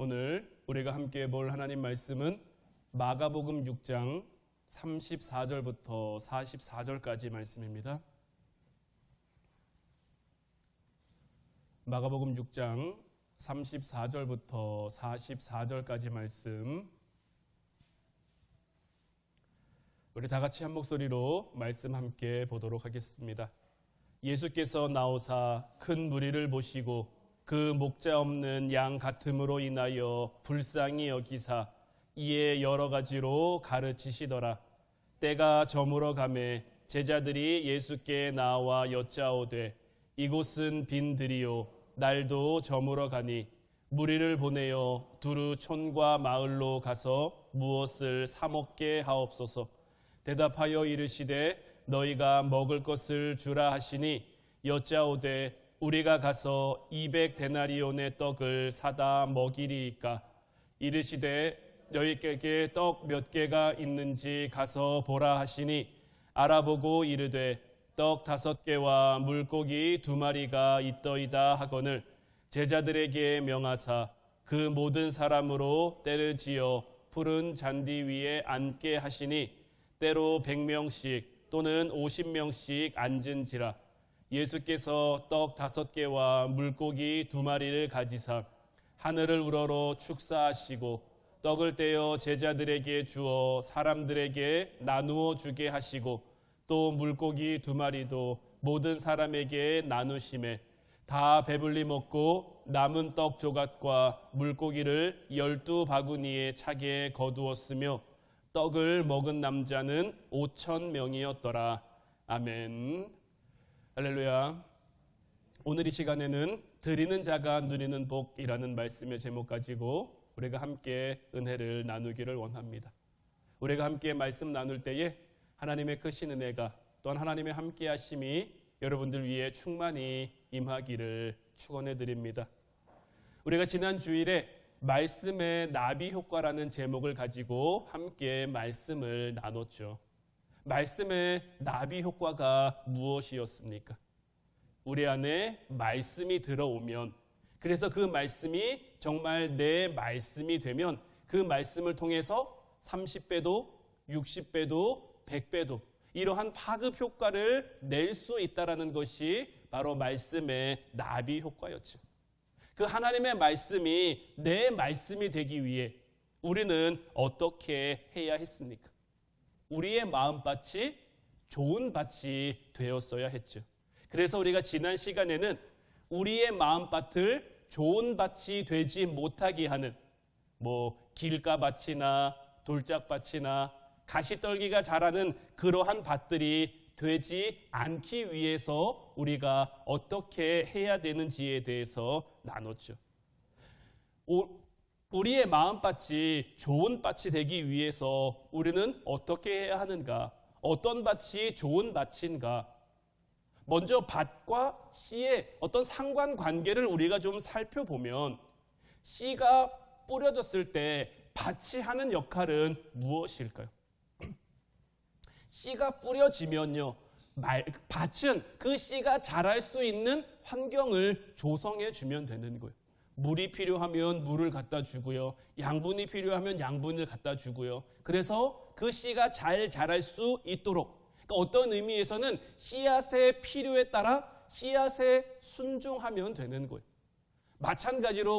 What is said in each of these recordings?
오늘 우리가 함께 볼 하나님 말씀은 마가복음 6장 34절부터 44절까지 말씀입니다. 마가복음 6장 34절부터 44절까지 말씀, 우리 다 같이 한 목소리로 말씀 함께 보도록 하겠습니다. 예수께서 나오사 큰 무리를 보시고 그 목자 없는 양 같음으로 인하여 불쌍히 여기사 이에 여러 가지로 가르치시더라. 때가 저물어 가매 제자들이 예수께 나와 여짜오되 이곳은 빈들이요 날도 저물어 가니 무리를 보내어 두루 촌과 마을로 가서 무엇을 사 먹게 하옵소서. 대답하여 이르시되 너희가 먹을 것을 주라 하시니 여짜오되 우리가 가서 200데나리온의 떡을 사다 먹이리이까. 이르시되 너희에게 떡 몇 개가 있는지 가서 보라 하시니 알아보고 이르되 떡 5개와 물고기 2마리가 있더이다 하거늘 제자들에게 명하사 그 모든 사람으로 때를 지어 푸른 잔디 위에 앉게 하시니 때로 100명씩 또는 50명씩 앉은지라. 예수께서 떡 5개와 물고기 2마리를 가지사 하늘을 우러러 축사하시고 떡을 떼어 제자들에게 주어 사람들에게 나누어 주게 하시고 또 물고기 2마리도 모든 사람에게 나누시매 다 배불리 먹고 남은 떡 조각과 물고기를 12바구니에 차게 거두었으며 떡을 먹은 남자는 5,000명이었더라. 아멘. 할렐루야. 오늘 이 시간에는 드리는 자가 누리는 복이라는 말씀의 제목 가지고 우리가 함께 은혜를 나누기를 원합니다. 우리가 함께 말씀 나눌 때에 하나님의 크신 은혜가 또한 하나님의 함께 하심이 여러분들 위해 충만히 임하기를 축원해 드립니다. 우리가 지난 주일에 말씀의 나비 효과라는 제목을 가지고 함께 말씀을 나눴죠. 말씀의 나비 효과가 무엇이었습니까? 우리 안에 말씀이 들어오면, 그래서 그 말씀이 정말 내 말씀이 되면 그 말씀을 통해서 30배도, 60배도, 100배도 이러한 파급 효과를 낼 수 있다는 것이 바로 말씀의 나비 효과였죠. 그 하나님의 말씀이 내 말씀이 되기 위해 우리는 어떻게 해야 했습니까? 우리의 마음밭이 좋은 밭이 되었어야 했죠. 그래서 우리가 지난 시간에는 우리의 마음밭을 좋은 밭이 되지 못하게 하는 길가밭이나 돌짝밭이나 가시떨기가 자라는 그러한 밭들이 되지 않기 위해서 우리가 어떻게 해야 되는지에 대해서 나눴죠. 우리의 마음밭이 좋은 밭이 되기 위해서 우리는 어떻게 해야 하는가? 어떤 밭이 좋은 밭인가? 먼저 밭과 씨의 어떤 상관관계를 우리가 좀 살펴보면 씨가 뿌려졌을 때 밭이 하는 역할은 무엇일까요? 씨가 뿌려지면요, 밭은 그 씨가 자랄 수 있는 환경을 조성해 주면 되는 거예요. 물이 필요하면 물을 갖다 주고요. 양분이 필요하면 양분을 갖다 주고요. 그래서 그 씨가 잘 자랄 수 있도록, 그러니까 어떤 의미에서는 씨앗의 필요에 따라 씨앗에 순종하면 되는 거예요. 마찬가지로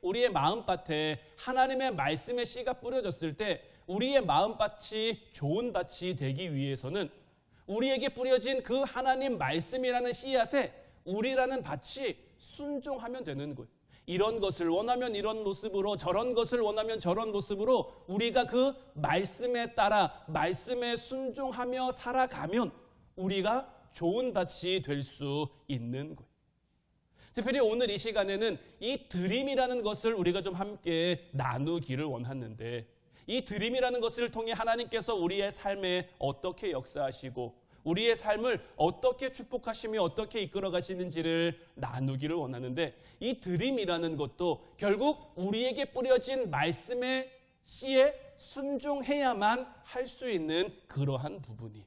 우리의 마음밭에 하나님의 말씀의 씨가 뿌려졌을 때 우리의 마음밭이 좋은 밭이 되기 위해서는 우리에게 뿌려진 그 하나님 말씀이라는 씨앗에 우리라는 밭이 순종하면 되는 거예요. 이런 것을 원하면 이런 모습으로, 저런 것을 원하면 저런 모습으로 우리가 그 말씀에 따라 말씀에 순종하며 살아가면 우리가 좋은 밭이 될 수 있는 거예요. 특별히 오늘 이 시간에는 이 드림이라는 것을 우리가 좀 함께 나누기를 원하는데, 이 드림이라는 것을 통해 하나님께서 우리의 삶에 어떻게 역사하시고 우리의 삶을 어떻게 축복하시며 어떻게 이끌어 가시는지를 나누기를 원하는데, 이 드림이라는 것도 결국 우리에게 뿌려진 말씀의 씨에 순종해야만 할 수 있는 그러한 부분이,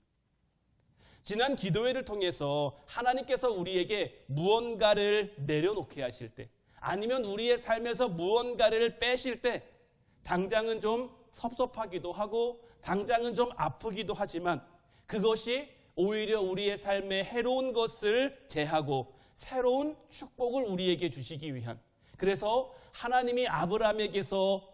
지난 기도회를 통해서 하나님께서 우리에게 무언가를 내려놓게 하실 때, 아니면 우리의 삶에서 무언가를 빼실 때 당장은 좀 섭섭하기도 하고 당장은 좀 아프기도 하지만 그것이 오히려 우리의 삶에 해로운 것을 제하고 새로운 축복을 우리에게 주시기 위한, 그래서 하나님이 아브라함에게서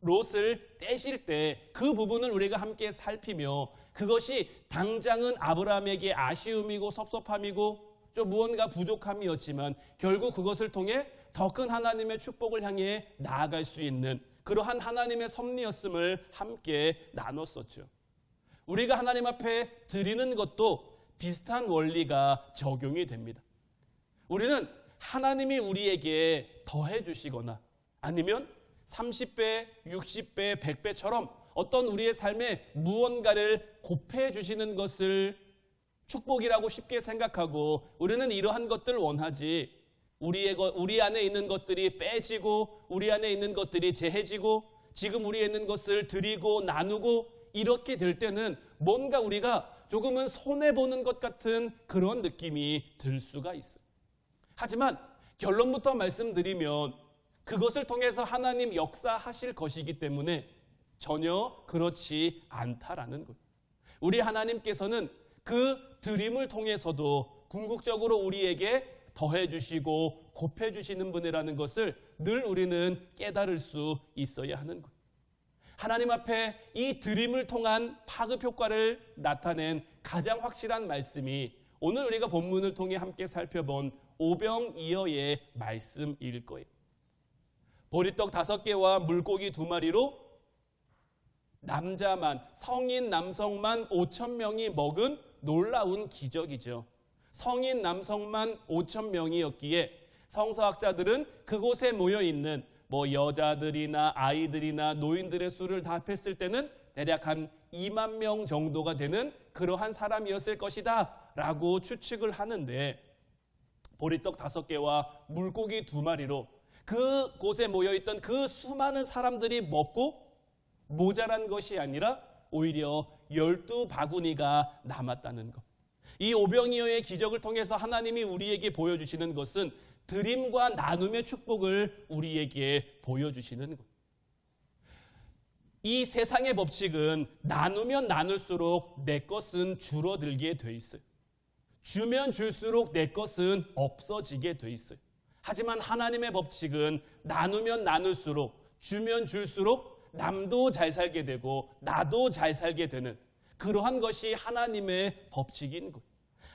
롯을 떼실 때 그 부분을 우리가 함께 살피며 그것이 당장은 아브라함에게 아쉬움이고 섭섭함이고 좀 무언가 부족함이었지만 결국 그것을 통해 더 큰 하나님의 축복을 향해 나아갈 수 있는 그러한 하나님의 섭리였음을 함께 나눴었죠. 우리가 하나님 앞에 드리는 것도 비슷한 원리가 적용이 됩니다. 우리는 하나님이 우리에게 더해 주시거나 아니면 30배, 60배, 100배처럼 어떤 우리의 삶에 무언가를 곱해 주시는 것을 축복이라고 쉽게 생각하고 우리는 이러한 것들을 원하지, 우리 안에 있는 것들이 빼지고 우리 안에 있는 것들이 제해지고 지금 우리에 있는 것을 드리고 나누고 이렇게 될 때는 뭔가 우리가 조금은 손해보는 것 같은 그런 느낌이 들 수가 있어요. 하지만 결론부터 말씀드리면 그것을 통해서 하나님 역사하실 것이기 때문에 전혀 그렇지 않다라는 것. 우리 하나님께서는 그 드림을 통해서도 궁극적으로 우리에게 더해 주시고 곱해 주시는 분이라는 것을 늘 우리는 깨달을 수 있어야 하는 것. 하나님 앞에 이 드림을 통한 파급 효과를 나타낸 가장 확실한 말씀이 오늘 우리가 본문을 통해 함께 살펴본 오병이어의 말씀일 거예요. 보리떡 5개와 물고기 2마리로 남자만, 성인 남성만 5,000명이 먹은 놀라운 기적이죠. 성인 남성만 5,000명이었기에 성서학자들은 그곳에 모여있는 여자들이나 아이들이나 노인들의 수를 다 합했을 때는 대략 한 2만 명 정도가 되는 그러한 사람이었을 것이다 라고 추측을 하는데, 보리떡 5개와 물고기 2마리로 그곳에 모여있던 그 수많은 사람들이 먹고 모자란 것이 아니라 오히려 12바구니가 남았다는 것. 이 오병이어의 기적을 통해서 하나님이 우리에게 보여주시는 것은 드림과 나눔의 축복을 우리에게 보여주시는 것. 이 세상의 법칙은 나누면 나눌수록 내 것은 줄어들게 돼 있어요. 주면 줄수록 내 것은 없어지게 돼 있어요. 하지만 하나님의 법칙은 나누면 나눌수록, 주면 줄수록 남도 잘 살게 되고 나도 잘 살게 되는 그러한 것이 하나님의 법칙인 것.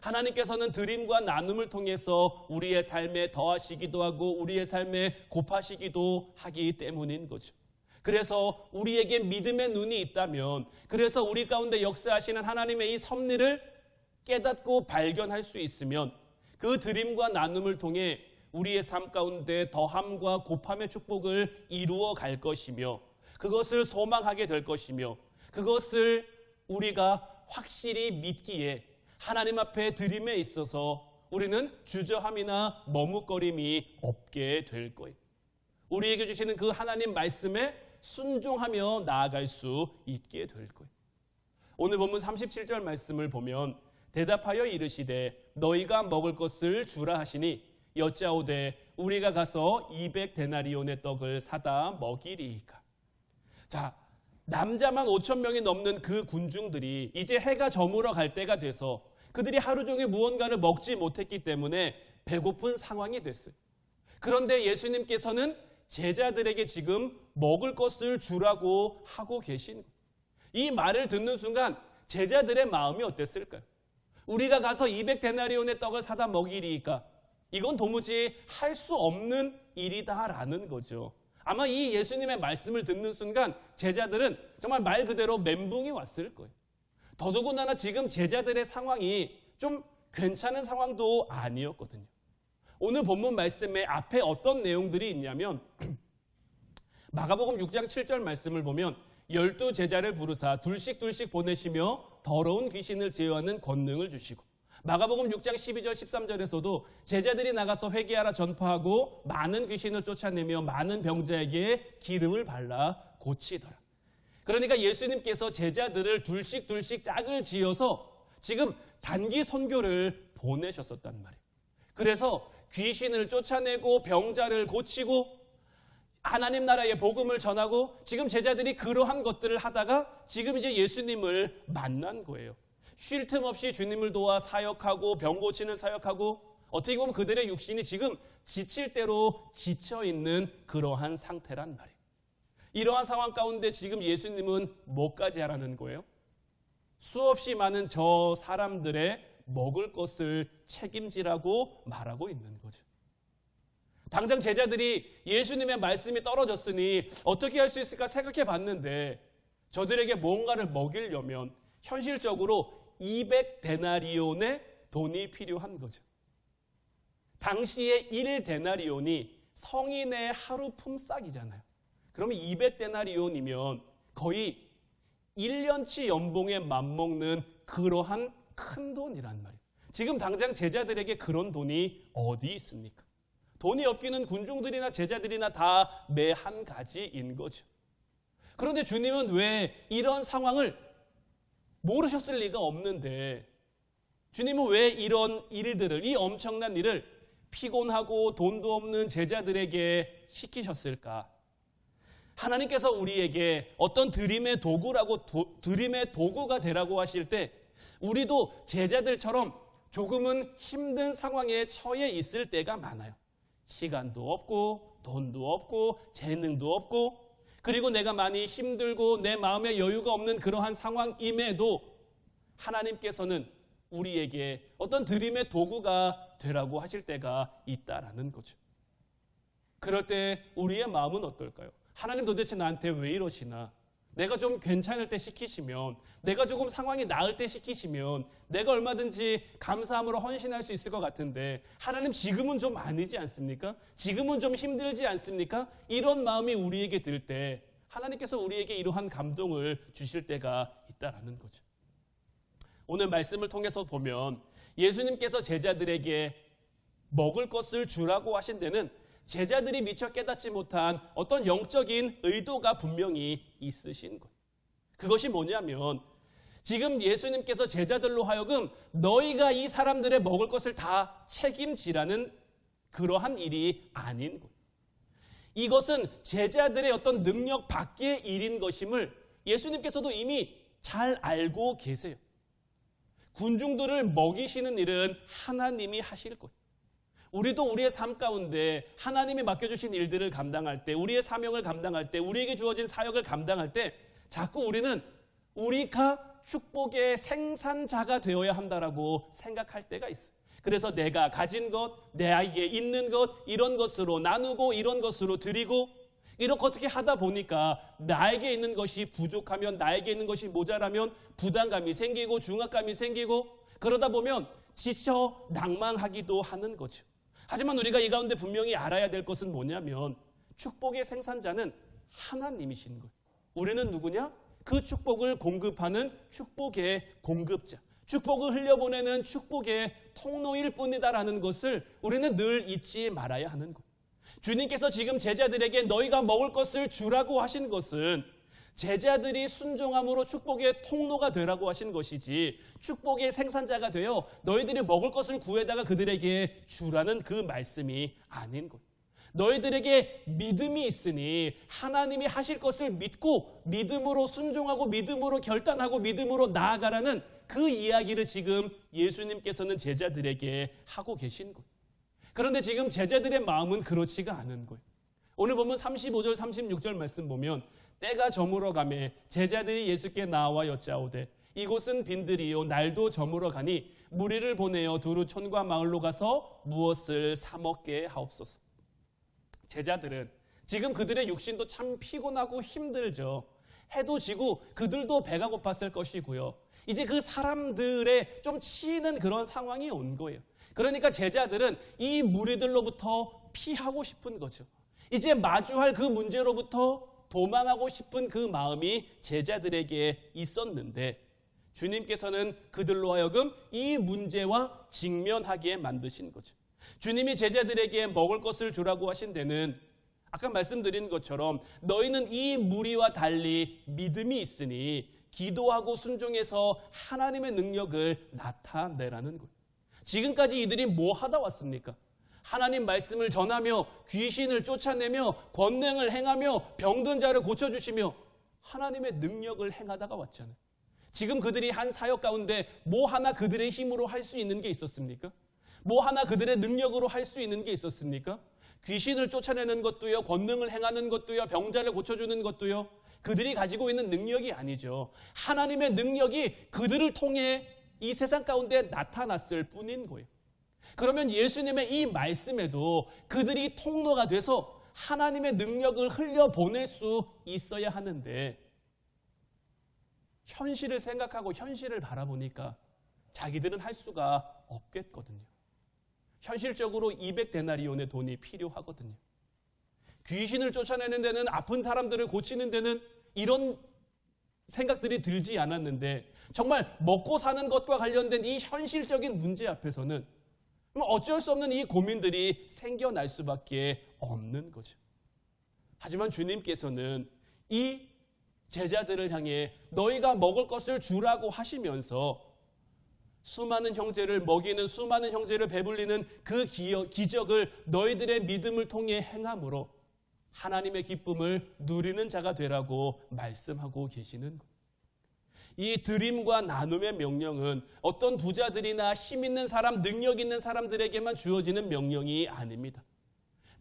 하나님께서는 드림과 나눔을 통해서 우리의 삶에 더하시기도 하고 우리의 삶에 곱하시기도 하기 때문인 거죠. 그래서 우리에게 믿음의 눈이 있다면, 그래서 우리 가운데 역사하시는 하나님의 이 섭리를 깨닫고 발견할 수 있으면 그 드림과 나눔을 통해 우리의 삶 가운데 더함과 곱함의 축복을 이루어 갈 것이며 그것을 소망하게 될 것이며 그것을 우리가 확실히 믿기에 하나님 앞에 드림에 있어서 우리는 주저함이나 머뭇거림이 없게 될 거예요. 우리에게 주시는 그 하나님 말씀에 순종하며 나아갈 수 있게 될 거예요. 오늘 본문 37절 말씀을 보면 대답하여 이르시되 너희가 먹을 것을 주라 하시니 여짜오되 우리가 가서 200데나리온의 떡을 사다 먹이리이까. 자, 남자만 5,000명이 넘는 그 군중들이 이제 해가 저물어 갈 때가 돼서 그들이 하루 종일 무언가를 먹지 못했기 때문에 배고픈 상황이 됐어요. 그런데 예수님께서는 제자들에게 지금 먹을 것을 주라고 하고 계신 거예요. 이 말을 듣는 순간 제자들의 마음이 어땠을까요? 우리가 가서 200데나리온의 떡을 사다 먹이리이까. 이건 도무지 할 수 없는 일이다라는 거죠. 아마 이 예수님의 말씀을 듣는 순간 제자들은 정말 말 그대로 멘붕이 왔을 거예요. 더더군다나 지금 제자들의 상황이 좀 괜찮은 상황도 아니었거든요. 오늘 본문 말씀에 앞에 어떤 내용들이 있냐면 마가복음 6장 7절 말씀을 보면 12제자를 부르사 둘씩 보내시며 더러운 귀신을 제어하는 권능을 주시고, 마가복음 6장 12절 13절에서도 제자들이 나가서 회개하라 전파하고 많은 귀신을 쫓아내며 많은 병자에게 기름을 발라 고치더라. 그러니까 예수님께서 제자들을 둘씩 짝을 지어서 지금 단기 선교를 보내셨었단 말이에요. 그래서 귀신을 쫓아내고 병자를 고치고 하나님 나라의 복음을 전하고 지금 제자들이 그러한 것들을 하다가 지금 이제 예수님을 만난 거예요. 쉴 틈 없이 주님을 도와 사역하고 병 고치는 사역하고 어떻게 보면 그들의 육신이 지금 지칠 대로 지쳐있는 그러한 상태란 말이에요. 이러한 상황 가운데 지금 예수님은 뭐까지 하라는 거예요? 수없이 많은 저 사람들의 먹을 것을 책임지라고 말하고 있는 거죠. 당장 제자들이 예수님의 말씀이 떨어졌으니 어떻게 할 수 있을까 생각해 봤는데 저들에게 뭔가를 먹이려면 현실적으로 200데나리온의 돈이 필요한 거죠. 당시에 1데나리온이 성인의 하루 품삯이잖아요. 그러면 200데나리온이면 거의 1년치 연봉에 맞먹는 그러한 큰 돈이란 말이에요. 지금 당장 제자들에게 그런 돈이 어디 있습니까? 돈이 없기는 군중들이나 제자들이나 다 매 한 가지인 거죠. 그런데 주님은 왜 이런 상황을 모르셨을 리가 없는데 주님은 왜 이런 일들을, 이 엄청난 일을 피곤하고 돈도 없는 제자들에게 시키셨을까? 하나님께서 우리에게 어떤 드림의 도구가 되라고 하실 때 우리도 제자들처럼 조금은 힘든 상황에 처해 있을 때가 많아요. 시간도 없고 돈도 없고 재능도 없고 그리고 내가 많이 힘들고 내 마음에 여유가 없는 그러한 상황임에도 하나님께서는 우리에게 어떤 드림의 도구가 되라고 하실 때가 있다라는 거죠. 그럴 때 우리의 마음은 어떨까요? 하나님 도대체 나한테 왜 이러시나? 내가 좀 괜찮을 때 시키시면, 내가 조금 상황이 나을 때 시키시면 내가 얼마든지 감사함으로 헌신할 수 있을 것 같은데 하나님 지금은 좀 아니지 않습니까? 지금은 좀 힘들지 않습니까? 이런 마음이 우리에게 들 때 하나님께서 우리에게 이러한 감동을 주실 때가 있다라는 거죠. 오늘 말씀을 통해서 보면 예수님께서 제자들에게 먹을 것을 주라고 하신 데는 제자들이 미처 깨닫지 못한 어떤 영적인 의도가 분명히 있으신 것. 그것이 뭐냐면 지금 예수님께서 제자들로 하여금 너희가 이 사람들의 먹을 것을 다 책임지라는 그러한 일이 아닌 것. 이것은 제자들의 어떤 능력 밖의 일인 것임을 예수님께서도 이미 잘 알고 계세요. 군중들을 먹이시는 일은 하나님이 하실 거예요. 우리도 우리의 삶 가운데 하나님이 맡겨주신 일들을 감당할 때, 우리의 사명을 감당할 때, 우리에게 주어진 사역을 감당할 때 자꾸 우리는 우리가 축복의 생산자가 되어야 한다라고 생각할 때가 있어요. 그래서 내가 가진 것, 내게 있는 것, 이런 것으로 나누고 이런 것으로 드리고 이렇게 어떻게 하다 보니까 나에게 있는 것이 부족하면, 나에게 있는 것이 모자라면 부담감이 생기고 중압감이 생기고 그러다 보면 지쳐 낭망하기도 하는 거죠. 하지만 우리가 이 가운데 분명히 알아야 될 것은 뭐냐면 축복의 생산자는 하나님이신 거예요. 우리는 누구냐? 그 축복을 공급하는 축복의 공급자, 축복을 흘려보내는 축복의 통로일 뿐이다라는 것을 우리는 늘 잊지 말아야 하는 거예요. 주님께서 지금 제자들에게 너희가 먹을 것을 주라고 하신 것은 제자들이 순종함으로 축복의 통로가 되라고 하신 것이지 축복의 생산자가 되어 너희들이 먹을 것을 구해다가 그들에게 주라는 그 말씀이 아닌 것. 너희들에게 믿음이 있으니 하나님이 하실 것을 믿고 믿음으로 순종하고 믿음으로 결단하고 믿음으로 나아가라는 그 이야기를 지금 예수님께서는 제자들에게 하고 계신 것. 그런데 지금 제자들의 마음은 그렇지가 않은 거예요. 오늘 보면 35절 36절 말씀 보면 때가 저물어 가매 제자들이 예수께 나와 여짜오되 이곳은 빈들이요 날도 저물어 가니 무리를 보내어 두루 촌과 마을로 가서 무엇을 사 먹게 하옵소서. 제자들은 지금 그들의 육신도 참 피곤하고 힘들죠. 해도 지고 그들도 배가 고팠을 것이고요. 이제 그 사람들의 좀 치이는 그런 상황이 온 거예요. 그러니까 제자들은 이 무리들로부터 피하고 싶은 거죠. 이제 마주할 그 문제로부터 도망하고 싶은 그 마음이 제자들에게 있었는데 주님께서는 그들로 하여금 이 문제와 직면하게 만드신 거죠. 주님이 제자들에게 먹을 것을 주라고 하신 데는 아까 말씀드린 것처럼 너희는 이 무리와 달리 믿음이 있으니 기도하고 순종해서 하나님의 능력을 나타내라는 거예요. 지금까지 이들이 뭐 하다 왔습니까? 하나님 말씀을 전하며 귀신을 쫓아내며 권능을 행하며 병든 자를 고쳐주시며 하나님의 능력을 행하다가 왔잖아요. 지금 그들이 한 사역 가운데 뭐 하나 그들의 힘으로 할 수 있는 게 있었습니까? 뭐 하나 그들의 능력으로 할 수 있는 게 있었습니까? 귀신을 쫓아내는 것도요, 권능을 행하는 것도요, 병자를 고쳐주는 것도요, 그들이 가지고 있는 능력이 아니죠. 하나님의 능력이 그들을 통해 이 세상 가운데 나타났을 뿐인 거예요. 그러면 예수님의 이 말씀에도 그들이 통로가 돼서 하나님의 능력을 흘려보낼 수 있어야 하는데, 현실을 생각하고 현실을 바라보니까 자기들은 할 수가 없겠거든요. 현실적으로 200데나리온의 돈이 필요하거든요. 귀신을 쫓아내는 데는, 아픈 사람들을 고치는 데는 이런 생각들이 들지 않았는데, 정말 먹고 사는 것과 관련된 이 현실적인 문제 앞에서는 어쩔 수 없는 이 고민들이 생겨날 수밖에 없는 거죠. 하지만 주님께서는 이 제자들을 향해 너희가 먹을 것을 주라고 하시면서 수많은 형제를 먹이는, 수많은 형제를 배불리는 그 기적을 너희들의 믿음을 통해 행함으로 하나님의 기쁨을 누리는 자가 되라고 말씀하고 계시는 거예요. 이 드림과 나눔의 명령은 어떤 부자들이나 힘 있는 사람, 능력 있는 사람들에게만 주어지는 명령이 아닙니다.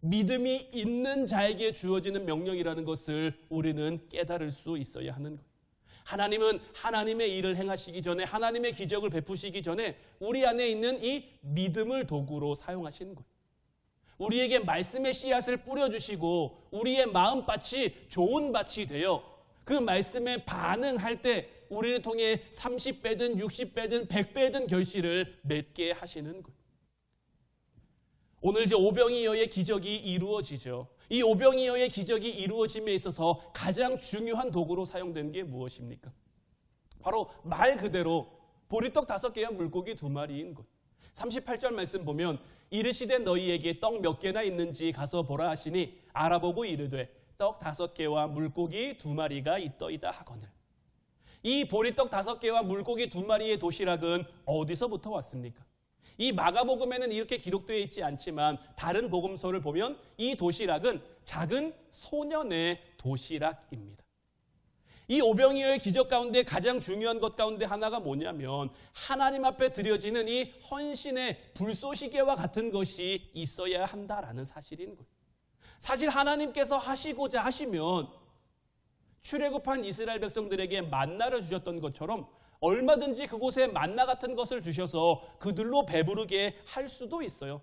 믿음이 있는 자에게 주어지는 명령이라는 것을 우리는 깨달을 수 있어야 하는 거예요. 하나님은 하나님의 일을 행하시기 전에, 하나님의 기적을 베푸시기 전에 우리 안에 있는 이 믿음을 도구로 사용하시는 거예요. 우리에게 말씀의 씨앗을 뿌려주시고 우리의 마음밭이 좋은 밭이 되어 그 말씀에 반응할 때 우리를 통해 30배든 60배든 100배든 결실을 맺게 하시는 거예요. 오늘 이제 오병이어의 기적이 이루어지죠. 이 오병이어의 기적이 이루어짐에 있어서 가장 중요한 도구로 사용된 게 무엇입니까? 바로 말 그대로 보리떡 5개와 물고기 2마리인 것. 38절 말씀 보면 이르시되 너희에게 떡 몇 개나 있는지 가서 보라 하시니 알아보고 이르되 떡 5개와 물고기 2마리가 있더이다 하거늘. 이 보리떡 5개와 물고기 2마리의 도시락은 어디서부터 왔습니까? 이 마가복음에는 이렇게 기록되어 있지 않지만 다른 복음서를 보면 이 도시락은 작은 소년의 도시락입니다. 이 오병이어의 기적 가운데 가장 중요한 것 가운데 하나가 뭐냐면 하나님 앞에 드려지는 이 헌신의 불쏘시개와 같은 것이 있어야 한다라는 사실인 거예요. 사실 하나님께서 하시고자 하시면 출애굽한 이스라엘 백성들에게 만나를 주셨던 것처럼 얼마든지 그곳에 만나 같은 것을 주셔서 그들로 배부르게 할 수도 있어요.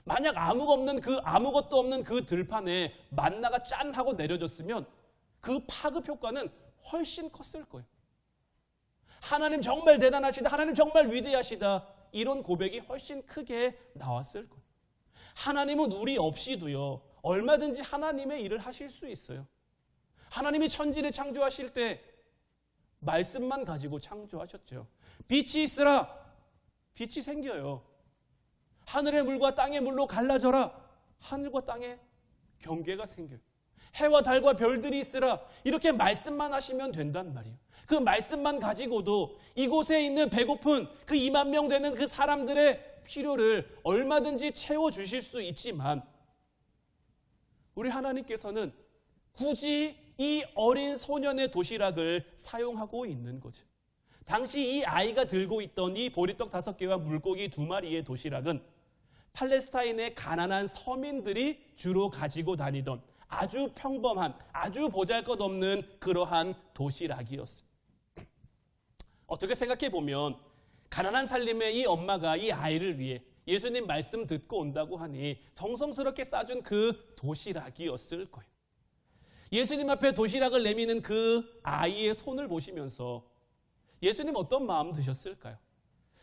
만약 아무것도 없는 그 들판에 만나가 짠 하고 내려졌으면 그 파급 효과는 훨씬 컸을 거예요. 하나님 정말 대단하시다, 하나님 정말 위대하시다, 이런 고백이 훨씬 크게 나왔을 거예요. 하나님은 우리 없이도요 얼마든지 하나님의 일을 하실 수 있어요. 하나님이 천지를 창조하실 때 말씀만 가지고 창조하셨죠. 빛이 있으라, 빛이 생겨요. 하늘의 물과 땅의 물로 갈라져라, 하늘과 땅에 경계가 생겨요. 해와 달과 별들이 있으라, 이렇게 말씀만 하시면 된단 말이에요. 그 말씀만 가지고도 이곳에 있는 배고픈 그 2만 명 되는 그 사람들의 필요를 얼마든지 채워주실 수 있지만 우리 하나님께서는 굳이 이 어린 소년의 도시락을 사용하고 있는 거죠. 당시 이 아이가 들고 있던 이 보리떡 5개와 물고기 2마리의 도시락은 팔레스타인의 가난한 서민들이 주로 가지고 다니던 아주 평범한, 아주 보잘것없는 그러한 도시락이었습니다. 어떻게 생각해 보면 가난한 살림의 이 엄마가 이 아이를 위해 예수님 말씀 듣고 온다고 하니 정성스럽게 싸준 그 도시락이었을 거예요. 예수님 앞에 도시락을 내미는 그 아이의 손을 보시면서 예수님 어떤 마음 드셨을까요?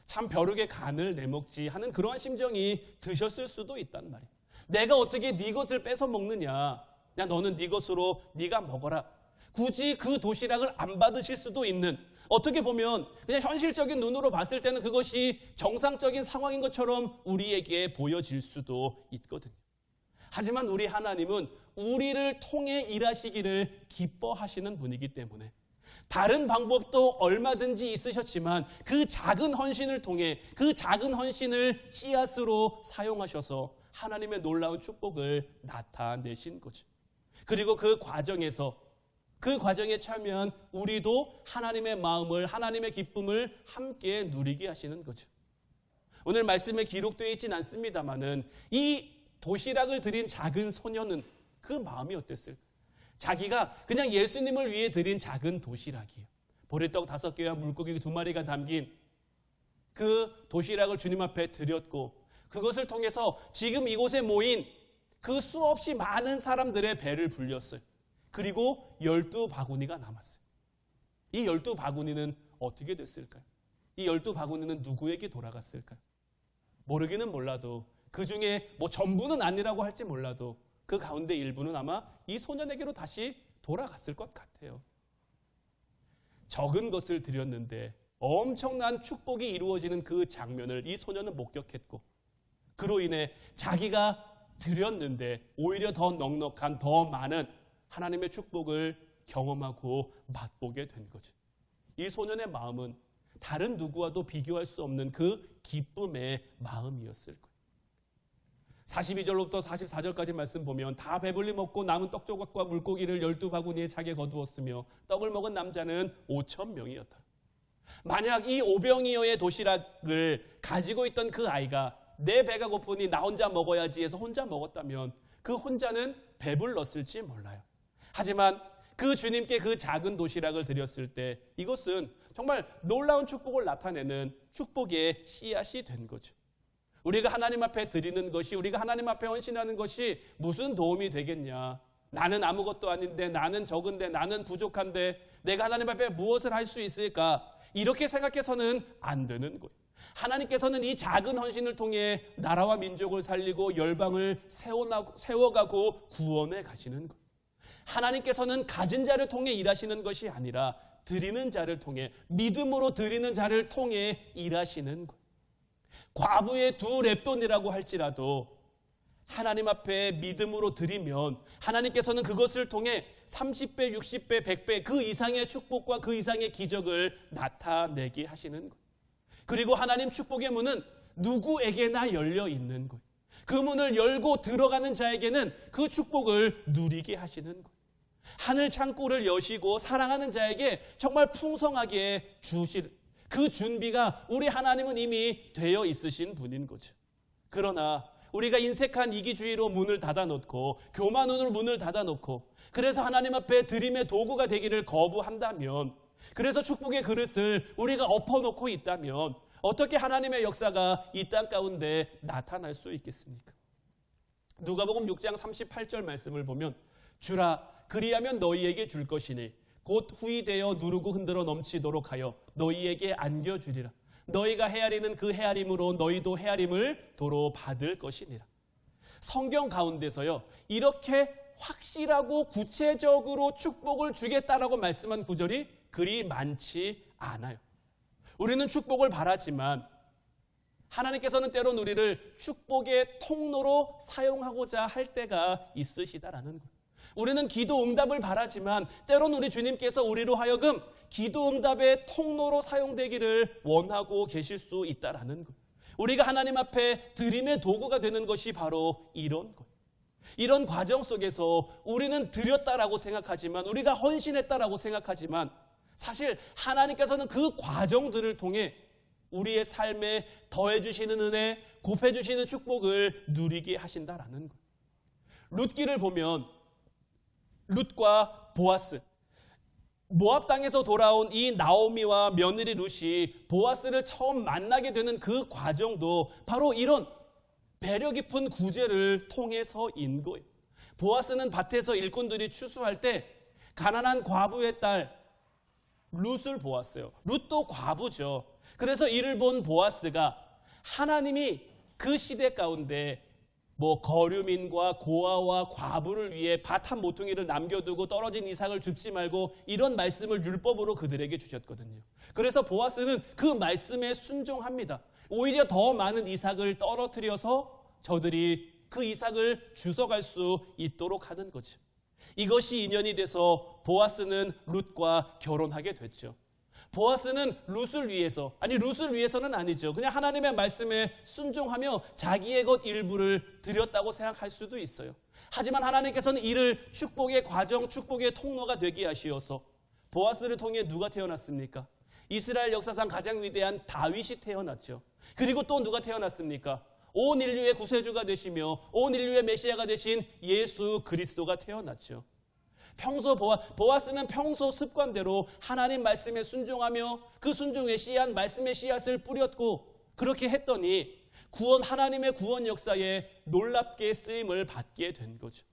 참 벼룩의 간을 내먹지 하는 그러한 심정이 드셨을 수도 있단 말이에요. 내가 어떻게 네 것을 뺏어 먹느냐, 야 너는 네 것으로 네가 먹어라. 굳이 그 도시락을 안 받으실 수도 있는, 어떻게 보면 그냥 현실적인 눈으로 봤을 때는 그것이 정상적인 상황인 것처럼 우리에게 보여질 수도 있거든요. 하지만 우리 하나님은 우리를 통해 일하시기를 기뻐하시는 분이기 때문에 다른 방법도 얼마든지 있으셨지만 그 작은 헌신을 통해, 그 작은 헌신을 씨앗으로 사용하셔서 하나님의 놀라운 축복을 나타내신 거죠. 그리고 그 과정에 참여한 우리도 하나님의 마음을, 하나님의 기쁨을 함께 누리게 하시는 거죠. 오늘 말씀에 기록되어 있진 않습니다만은 이 도시락을 드린 작은 소녀는 그 마음이 어땠을까? 자기가 그냥 예수님을 위해 드린 작은 도시락이에요. 보리떡 5개와 물고기 2마리가 담긴 그 도시락을 주님 앞에 드렸고, 그것을 통해서 지금 이곳에 모인 그 수없이 많은 사람들의 배를 불렸어요. 그리고 12바구니가 남았어요. 이 12바구니는 어떻게 됐을까요? 이 12바구니는 누구에게 돌아갔을까요? 모르기는 몰라도, 그 중에 뭐 전부는 아니라고 할지 몰라도 그 가운데 일부는 아마 이 소년에게로 다시 돌아갔을 것 같아요. 적은 것을 드렸는데 엄청난 축복이 이루어지는 그 장면을 이 소년은 목격했고, 그로 인해 자기가 드렸는데 오히려 더 넉넉한, 더 많은 하나님의 축복을 경험하고 맛보게 된 거죠. 이 소년의 마음은 다른 누구와도 비교할 수 없는 그 기쁨의 마음이었을 거예요. 42절로부터 44절까지 말씀 보면 다 배불리 먹고 남은 떡조각과 물고기를 12바구니에 차게 거두었으며 떡을 먹은 남자는 5,000명이었다. 만약 이 오병이어의 도시락을 가지고 있던 그 아이가 내 배가 고프니 나 혼자 먹어야지 해서 혼자 먹었다면 그 혼자는 배불렀을지 몰라요. 하지만 그 주님께 그 작은 도시락을 드렸을 때 이것은 정말 놀라운 축복을 나타내는 축복의 씨앗이 된 거죠. 우리가 하나님 앞에 드리는 것이, 우리가 하나님 앞에 헌신하는 것이 무슨 도움이 되겠냐? 나는 아무것도 아닌데, 나는 적은데, 나는 부족한데 내가 하나님 앞에 무엇을 할 수 있을까? 이렇게 생각해서는 안 되는 거예요. 하나님께서는 이 작은 헌신을 통해 나라와 민족을 살리고 열방을 세워가고 구원해 가시는 거예요. 하나님께서는 가진 자를 통해 일하시는 것이 아니라 드리는 자를 통해, 믿음으로 드리는 자를 통해 일하시는 거예요. 과부의 2렙돈이라고 할지라도 하나님 앞에 믿음으로 드리면 하나님께서는 그것을 통해 30배, 60배, 100배 그 이상의 축복과 그 이상의 기적을 나타내게 하시는 거예요. 그리고 하나님 축복의 문은 누구에게나 열려 있는 거예요. 그 문을 열고 들어가는 자에게는 그 축복을 누리게 하시는 거예요. 하늘 창고를 여시고 사랑하는 자에게 정말 풍성하게 주실 그 준비가 우리 하나님은 이미 되어 있으신 분인 거죠. 그러나 우리가 인색한 이기주의로 문을 닫아놓고, 교만으로 문을 닫아놓고, 그래서 하나님 앞에 드림의 도구가 되기를 거부한다면, 그래서 축복의 그릇을 우리가 엎어놓고 있다면 어떻게 하나님의 역사가 이 땅 가운데 나타날 수 있겠습니까? 누가복음 6장 38절 말씀을 보면, 주라 그리하면 너희에게 줄 것이니 곧 후이 되어 누르고 흔들어 넘치도록 하여 너희에게 안겨주리라. 너희가 헤아리는 그 헤아림으로 너희도 헤아림을 도로 받을 것이니라. 성경 가운데서요, 이렇게 확실하고 구체적으로 축복을 주겠다라고 말씀한 구절이 그리 많지 않아요. 우리는 축복을 바라지만 하나님께서는 때론 우리를 축복의 통로로 사용하고자 할 때가 있으시다라는 거예요. 우리는 기도 응답을 바라지만 때론 우리 주님께서 우리로 하여금 기도 응답의 통로로 사용되기를 원하고 계실 수 있다라는 것. 우리가 하나님 앞에 드림의 도구가 되는 것이 바로 이런 것. 이런 과정 속에서 우리는 드렸다라고 생각하지만, 우리가 헌신했다라고 생각하지만, 사실 하나님께서는 그 과정들을 통해 우리의 삶에 더해주시는 은혜, 곱해주시는 축복을 누리게 하신다라는 것. 룻기를 보면 룻과 보아스, 모압 땅에서 돌아온 이 나오미와 며느리 룻이 보아스를 처음 만나게 되는 그 과정도 바로 이런 배려 깊은 구제를 통해서인 거예요. 보아스는 밭에서 일꾼들이 추수할 때 가난한 과부의 딸 룻을 보았어요. 룻도 과부죠. 그래서 이를 본 보아스가 하나님이 그 시대 가운데 거류민과 고아와 과부를 위해 밭 한 모퉁이를 남겨두고 떨어진 이삭을 줍지 말고, 이런 말씀을 율법으로 그들에게 주셨거든요. 그래서 보아스는 그 말씀에 순종합니다. 오히려 더 많은 이삭을 떨어뜨려서 저들이 그 이삭을 주워갈 수 있도록 하는 거죠. 이것이 인연이 돼서 보아스는 룻과 결혼하게 됐죠. 보아스는 룻을 위해서, 아니 룻을 위해서는 아니죠. 그냥 하나님의 말씀에 순종하며 자기의 것 일부를 드렸다고 생각할 수도 있어요. 하지만 하나님께서는 이를 축복의 과정, 축복의 통로가 되게 하시어서 보아스를 통해 누가 태어났습니까? 이스라엘 역사상 가장 위대한 다윗이 태어났죠. 그리고 또 누가 태어났습니까? 온 인류의 구세주가 되시며 온 인류의 메시아가 되신 예수 그리스도가 태어났죠. 보아스는 평소 습관대로 하나님 말씀에 순종하며 그 순종의 씨앗, 말씀의 씨앗을 뿌렸고 그렇게 했더니 하나님의 구원 역사에 놀랍게 쓰임을 받게 된 거죠.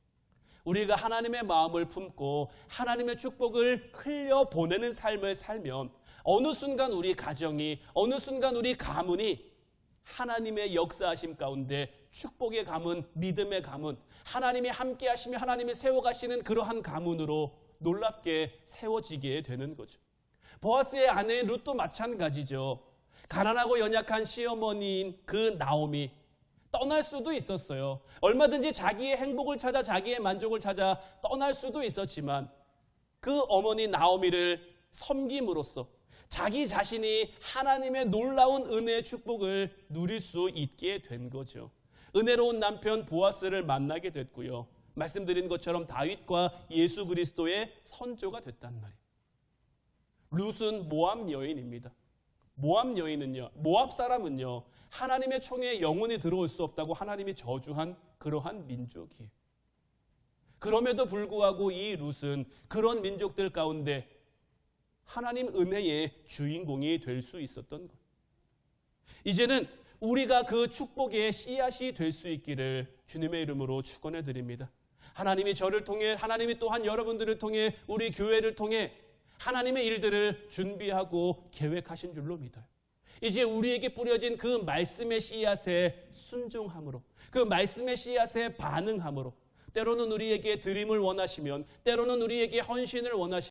우리가 하나님의 마음을 품고 하나님의 축복을 흘려보내는 삶을 살면 어느 순간 우리 가정이, 어느 순간 우리 가문이 하나님의 역사하심 가운데 축복의 가문, 믿음의 가문, 하나님이 함께 하시며 하나님이 세워가시는 그러한 가문으로 놀랍게 세워지게 되는 거죠. 보아스의 아내 룻도 마찬가지죠. 가난하고 연약한 시어머니인 그 나오미, 떠날 수도 있었어요. 얼마든지 자기의 행복을 찾아 자기의 만족을 찾아 떠날 수도 있었지만 그 어머니 나오미를 섬김으로써 자기 자신이 하나님의 놀라운 은혜의 축복을 누릴 수 있게 된 거죠. 은혜로운 남편 보아스를 만나게 됐고요. 말씀드린 것처럼 다윗과 예수 그리스도의 선조가 됐단 말이에요. 룻은 모압 여인입니다. 모압 여인은요, 모압 사람은요, 하나님의 총에 영원히 들어올 수 없다고 하나님이 저주한 그러한 민족이에요. 그럼에도 불구하고 이 룻은 그런 민족들 가운데 하나님 은혜의 주인공이 될 수 있었던 것. 이제는 우리가 그 축복의 씨앗이 될 수 있기를 주님의 이름으로 축원해 드립니다. 하나님이 저를 통해, 하나님이 또한 여러분들을 통해, 우리 교회를 통해 하나님의 일들을 준비하고 계획하신 줄로 믿어요. 이제 우리에게 뿌려진 그 말씀의 씨앗에 순종함으로, 그 말씀의 씨앗에 반응함으로, 때로는 우리에게 드림을 원하시면, 때로는 우리에게 헌신을 원하시면